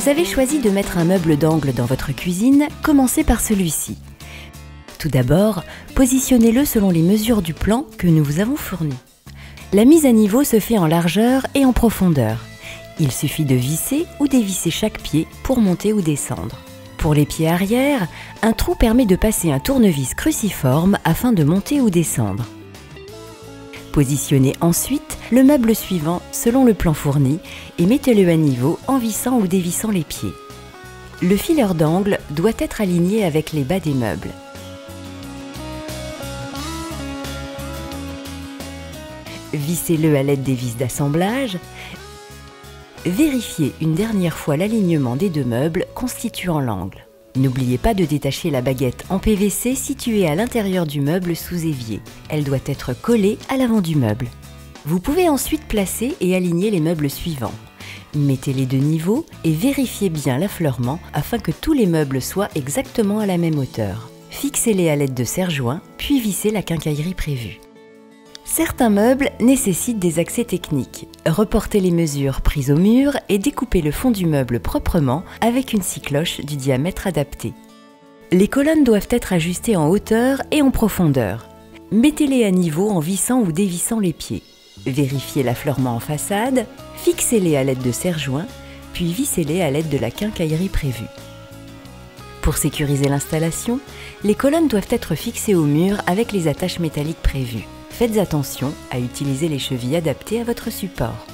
Vous avez choisi de mettre un meuble d'angle dans votre cuisine, commencez par celui-ci. Tout d'abord, positionnez-le selon les mesures du plan que nous vous avons fourni. La mise à niveau se fait en largeur et en profondeur. Il suffit de visser ou dévisser chaque pied pour monter ou descendre. Pour les pieds arrière, un trou permet de passer un tournevis cruciforme afin de monter ou descendre. Positionnez ensuite le meuble suivant selon le plan fourni et mettez-le à niveau en vissant ou dévissant les pieds. Le fileur d'angle doit être aligné avec les bas des meubles. Vissez-le à l'aide des vis d'assemblage. Vérifiez une dernière fois l'alignement des deux meubles constituant l'angle. N'oubliez pas de détacher la baguette en PVC située à l'intérieur du meuble sous évier. Elle doit être collée à l'avant du meuble. Vous pouvez ensuite placer et aligner les meubles suivants. Mettez-les de niveau et vérifiez bien l'affleurement afin que tous les meubles soient exactement à la même hauteur. Fixez-les à l'aide de serre-joints, puis vissez la quincaillerie prévue. Certains meubles nécessitent des accès techniques. Reportez les mesures prises au mur et découpez le fond du meuble proprement avec une scie cloche du diamètre adapté. Les colonnes doivent être ajustées en hauteur et en profondeur. Mettez-les à niveau en vissant ou dévissant les pieds. Vérifiez l'affleurement en façade, fixez-les à l'aide de serre-joints, puis vissez-les à l'aide de la quincaillerie prévue. Pour sécuriser l'installation, les colonnes doivent être fixées au mur avec les attaches métalliques prévues. Faites attention à utiliser les chevilles adaptées à votre support.